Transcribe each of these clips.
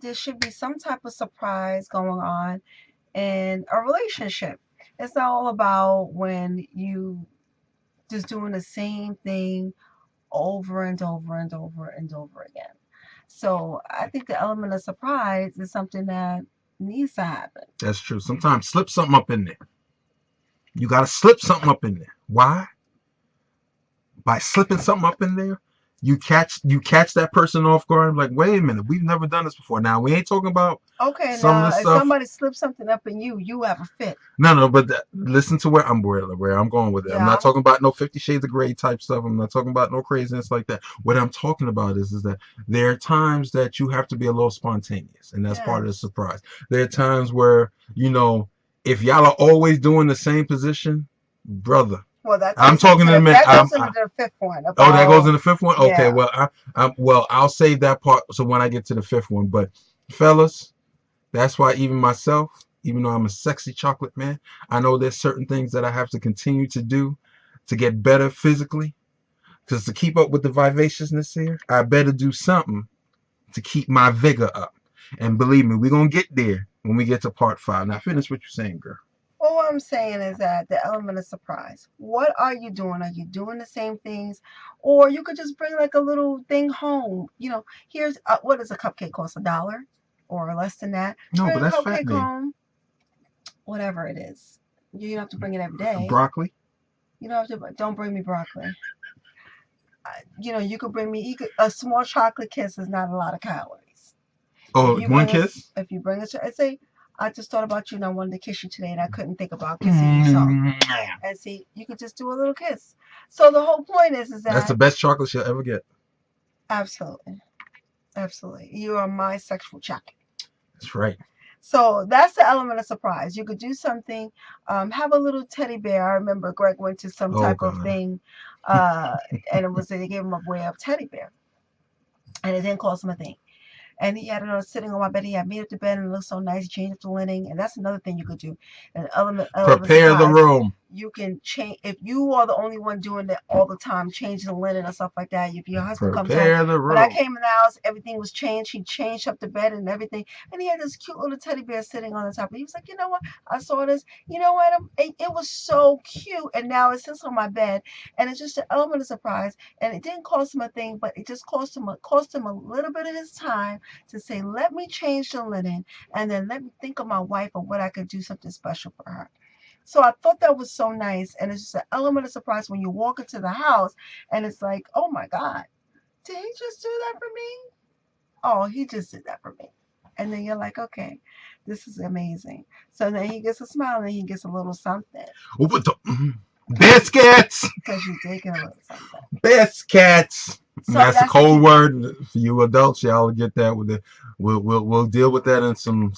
there should be some type of surprise going on in a relationship. It's not all about when you just doing the same thing over and over and over and over again. So I think the element of surprise is something that needs to happen. That's true. Sometimes slip something up in there. You got to slip something up in there. Why? By slipping something up in there, you catch that person off guard. Like, wait a minute, we've never done this before. Now we ain't talking about Okay, some of now the if stuff. somebody slips something up in you, you have a fit. No, but listen to where I'm going with it. I'm Yeah. not talking about no 50 Shades of Grey type stuff. I'm not talking about no craziness like that. What I'm talking about is that there are times that you have to be a little spontaneous, and that's part of the Yes. surprise. There are times where, if y'all are always doing the same position, brother. Well, that I'm goes into talking in a the, minute. that goes into the fifth one Oh, that goes in about the fifth one. Okay, yeah. well, I'll save that part so when I get to the fifth one. But fellas, that's why even myself, even though I'm a sexy chocolate man, I know there's certain things that I have to continue to do to get better physically. Because to keep up with the vivaciousness here, I better do something to keep my vigor up. And believe me, we're gonna get there when we get to part 5. Now finish what you're saying, girl. Well, what I'm saying is that the element of surprise. What are you doing? Are you doing the same things? Or you could just bring like a little thing home. Here's what does a cupcake cost? $1 or less than that? No, Bring but a that's cupcake fattening. home, whatever it is. You don't have to bring it every day. Broccoli. You don't have to. Don't bring me broccoli. You could bring me a small chocolate kiss is not a lot of calories. Oh, one kiss. If you bring us, I say, I just thought about you and I wanted to kiss you today and I couldn't think about kissing you some. And see, you could just do a little kiss. So the whole point is that That's the best chocolate she'll ever get. absolutely, absolutely, you are my sexual chocolate. That's right. So that's the element of surprise. You could do something, have a little teddy bear. I remember Greg went to some type of thing, and they gave him a way of teddy bear, and it didn't cost him a thing. And he had it sitting on my bed. He had made up the bed and it looked so nice. He changed up the linen, and that's another thing you could do. An element Prepare the room. You can change if you are the only one doing it all the time, changing the linen and stuff like that. If your husband comes home, when I came in the house, everything was changed. He changed up the bed and everything, and he had this cute little teddy bear sitting on the top. And he was like, you know what? I saw this. You know what? It was so cute, and now it sits on my bed, and it's just an element of surprise. And it didn't cost him a thing, but it just cost him a little bit of his time to say, let me change the linen, and then let me think of my wife and what I could do something special for her. So I thought that was so nice, and it's just an element of surprise when you walk into the house, and it's like, oh my God, did he just do that for me? Oh, he just did that for me. And then you're like, okay, this is amazing. So then he gets a smile, and then he gets a little something. Biscuits! Because you did get a little something. Biscuits! So that's a cold word for you adults. Y'all get that with it. We'll deal with that in some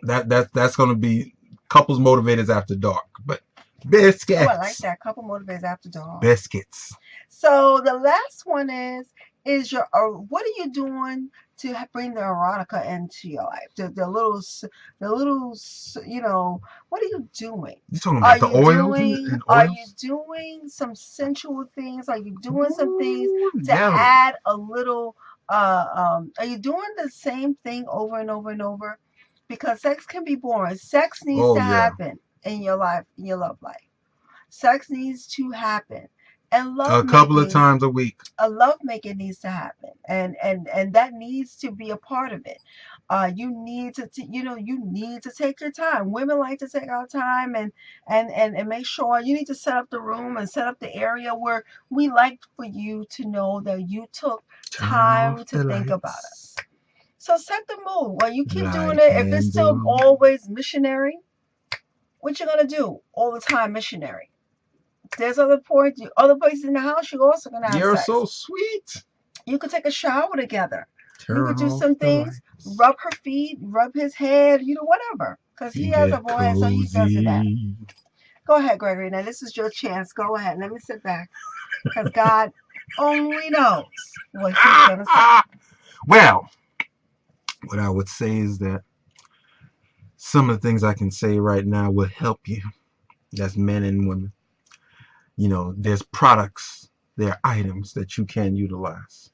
that's gonna be couples motivators after dark. But biscuits. Oh, I like that. Couple motivators after dark. Biscuits. So the last one is your what are you doing to bring the erotica into your life? The little what are you doing? You talking about the oils? Are you doing some sensual things? Are you doing some things to add a little? Are you doing the same thing over and over and over? Because sex can be boring. Sex needs to happen in your life, in your love life. Sex needs to happen. And love a couple of times a week. A love making needs to happen, and that needs to be a part of it. You need to you need to take your time. Women like to take our time and make sure you need to set up the room and set up the area where we like for you to know that you took time to think about us. So set the mood. Well, you keep doing it. If it's still always missionary, what you gonna do all the time missionary? There's other places in the house you're also gonna have You're sex. so sweet. You could take a shower together. You could do some things. Rub her feet, rub his head, whatever. Because he has a voice, so he does that. Go ahead, Gregory. Now this is your chance. Go ahead. Let me sit back. Because God only knows what he's gonna say. Well, what I would say is that some of the things I can say right now will help you. That's men and women. There's products, there are items that you can utilize.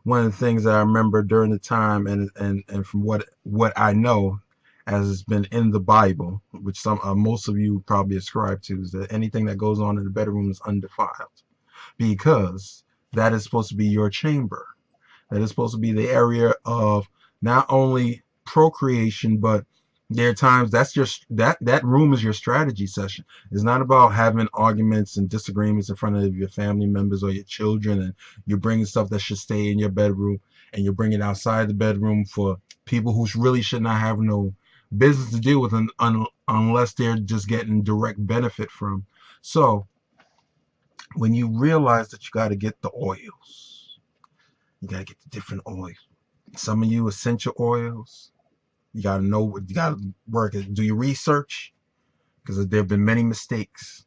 one of the things that I remember during the time, and from what I know, as it's been in the Bible, which most of you probably ascribe to, is that anything that goes on in the bedroom is undefiled, because that is supposed to be your chamber. That is supposed to be the area of not only procreation, but there are times that room is your strategy session. It's not about having arguments and disagreements in front of your family members or your children, and you're bringing stuff that should stay in your bedroom, and you're bringing it outside the bedroom for people who really should not have no business to deal with unless they're just getting direct benefit from. So when you realize that you got to get the oils, you got to get the different oils. Some of you essential oils. You got to know, you got to work it. Do your research, because there have been many mistakes.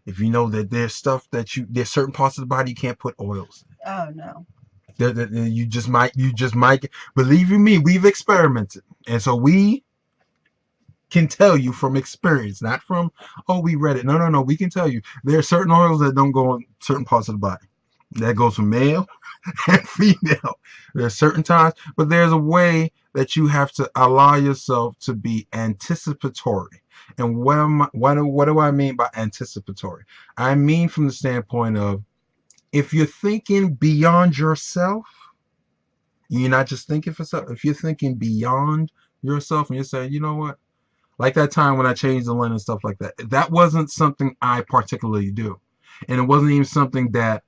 If you know that there's stuff that there's certain parts of the body you can't put oils in. Oh, no. You just might, believe you me, we've experimented. And so we can tell you from experience, not from, oh, we read it. No. We can tell you there are certain oils that don't go on certain parts of the body. That goes from male and female. There are certain times, but there's a way that you have to allow yourself to be anticipatory. And what do I mean by anticipatory? I mean from the standpoint of, if you're thinking beyond yourself, you're not just thinking for self. If you're thinking beyond yourself and you're saying, you know what? Like that time when I changed the linen and stuff like that. That wasn't something I particularly do. And it wasn't even something that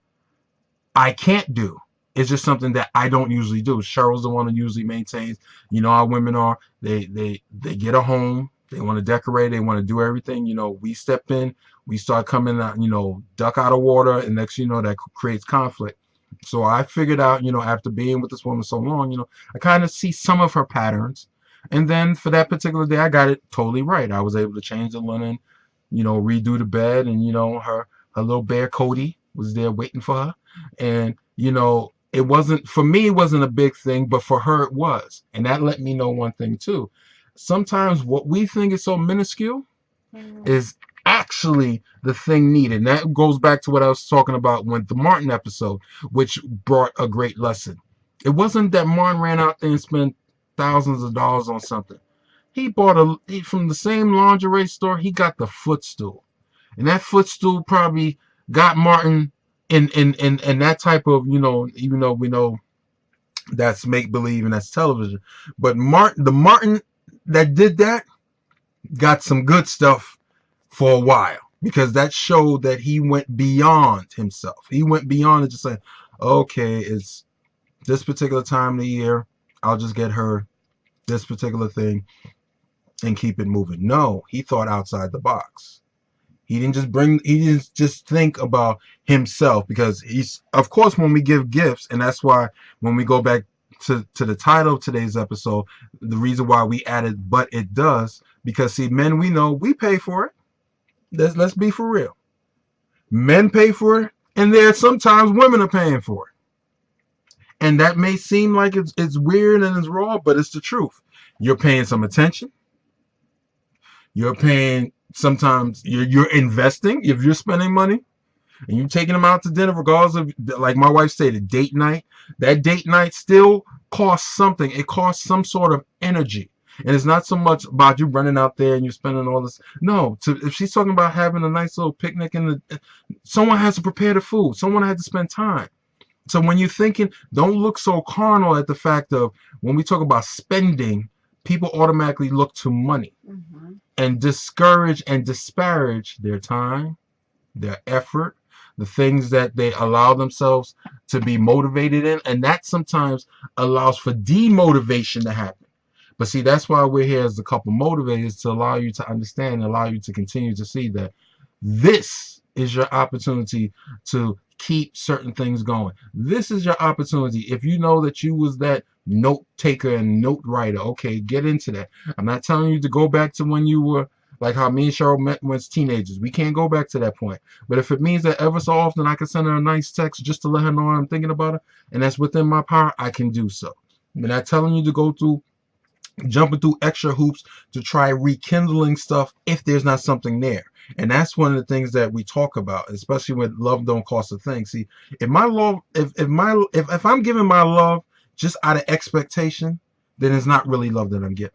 I can't do. It's just something that I don't usually do. Cheryl's the one who usually maintains. You know how women are. They get a home. They want to decorate. They want to do everything. You know, we step in. We start coming out, duck out of water. And next, that creates conflict. So I figured out, after being with this woman so long, I kind of see some of her patterns. And then for that particular day, I got it totally right. I was able to change the linen, redo the bed. And, her little bear Cody was there waiting for her. And, it wasn't, for me, it wasn't a big thing, but for her it was. And that let me know one thing too. Sometimes what we think is so minuscule is actually the thing needed. And that goes back to what I was talking about with the Martin episode, which brought a great lesson. It wasn't that Martin ran out there and spent thousands of dollars on something. He bought from the same lingerie store, he got the footstool. And that footstool probably got Martin in that type of, even though we know that's make-believe and that's television. But the Martin that did that got some good stuff for a while, because that showed that he went beyond himself. He went beyond it, just saying, okay, it's this particular time of the year, I'll just get her this particular thing and keep it moving. No, he thought outside the box. He didn't just think about himself, because of course, when we give gifts, and that's why when we go back to the title of today's episode, the reason why we added, but it does, because see, men, we know we pay for it. Let's be for real. Men pay for it, and there are sometimes women are paying for it. And that may seem like it's weird and it's raw, but it's the truth. You're paying some attention. You're paying, sometimes you're investing. If you're spending money and you're taking them out to dinner, regardless of, like my wife stated, date night, that date night still costs something. It costs some sort of energy. And it's not so much about you running out there and you're spending all this. No, if she's talking about having a nice little picnic, someone has to prepare the food. Someone had to spend time. So when you're thinking, don't look so carnal at the fact of, when we talk about spending, people automatically look to money and discourage and disparage their time, their effort, the things that they allow themselves to be motivated in. And that sometimes allows for demotivation to happen. But see, that's why we're here as the Couple Motivators, to allow you to understand, allow you to continue to see that this is your opportunity to keep certain things going. This is your opportunity. If you know that you was that note taker and note writer, okay, get into that. I'm not telling you to go back to when you were like how me and Cheryl met when teenagers. We can't go back to that point. But if it means that ever so often I can send her a nice text just to let her know I'm thinking about her, and that's within my power, I can do so. I'm not telling you to go through jumping through extra hoops to try rekindling stuff if there's not something there. And that's one of the things that we talk about, especially when love don't cost a thing. See, if I'm giving my love just out of expectation, then it's not really love that I'm giving.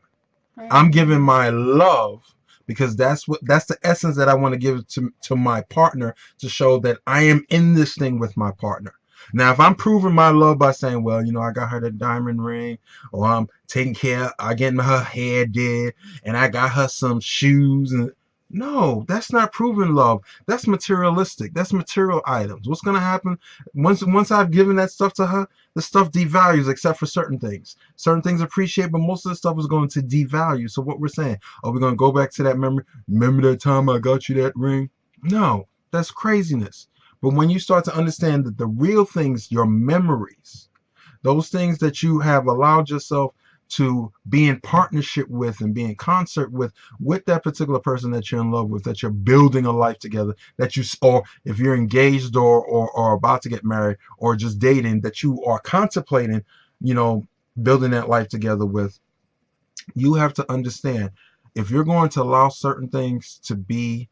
I'm giving my love because that's the essence that I want to give to my partner, to show that I am in this thing with my partner. Now, if I'm proving my love by saying, well, I got her the diamond ring, or I'm getting her hair did, and I got her some shoes, and no, that's not proving love. That's materialistic. That's material items. What's gonna happen once I've given that stuff to her? The stuff devalues, except for certain things. Certain things appreciate, but most of the stuff is going to devalue. So what we're saying, are we gonna go back to that memory? Remember that time I got you that ring? No, that's craziness. But when you start to understand that the real things, your memories, those things that you have allowed yourself to be in partnership with and be in concert with that particular person that you're in love with, that you're building a life together, or if you're engaged or about to get married or just dating, that you are contemplating, building that life together with, you have to understand, if you're going to allow certain things to be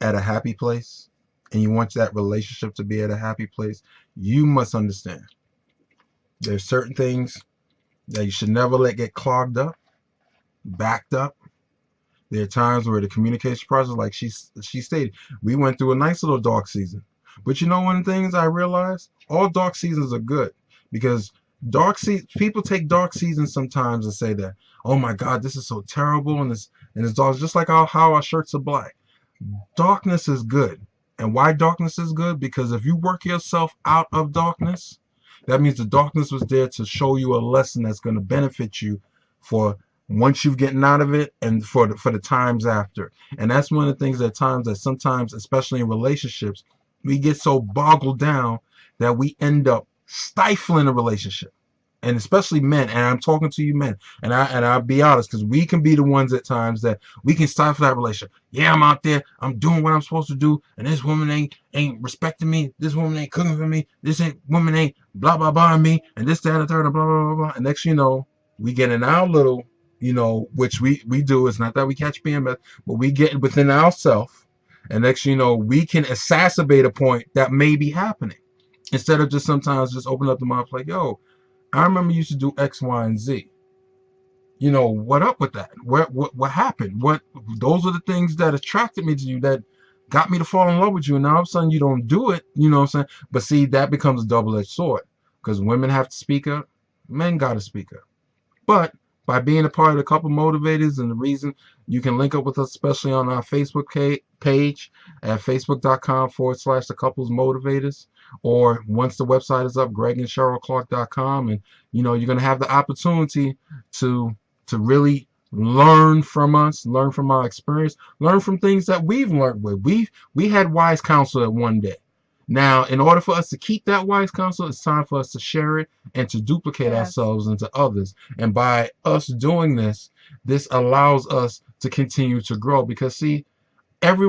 at a happy place, and you want that relationship to be at a happy place, you must understand there's certain things that you should never let get clogged up, backed up. There are times where the communication process, like she stated, we went through a nice little dark season. But one of the things I realized, all dark seasons are good, because people take dark seasons sometimes and say that, oh my God, this is so terrible, and it's dark, just like how our shirts are black. Darkness is good. And why darkness is good? Because if you work yourself out of darkness, that means the darkness was there to show you a lesson that's going to benefit you for once you've gotten out of it, and for the times after. And that's one of the things that sometimes, especially in relationships, we get so boggled down that we end up stifling a relationship. And especially men, and I'm talking to you men, and I'll be honest, because we can be the ones at times that we can stifle that relationship. Yeah, I'm out there, I'm doing what I'm supposed to do, and this woman ain't respecting me, this woman ain't cooking for me, woman ain't blah blah blah me, and this, that, and the third, and blah blah blah blah. And next we get in our little, which we do. It's not that we catch PMS, but we get within ourselves, and next we can exacerbate a point that may be happening, instead of just sometimes just open up the mouth like, yo, I remember you used to do X, Y, and Z. What up with that? What happened? Those are the things that attracted me to you, that got me to fall in love with you. And now all of a sudden you don't do it. You know what I'm saying? But see, that becomes a double-edged sword, because women have to speak up, men got to speak up. But by being a part of the Couple Motivators, and the reason you can link up with us, especially on our Facebook page at facebook.com/the Couples Motivators, or once the website is up, gregandcherylclarke.com, and you're going to have the opportunity to really learn from us, learn from our experience, learn from things that we've learned with. We had wise counsel at one day. Now, in order for us to keep that wise counsel, it's time for us to share it and to duplicate ourselves into others. And by us doing this allows us to continue to grow, because see, every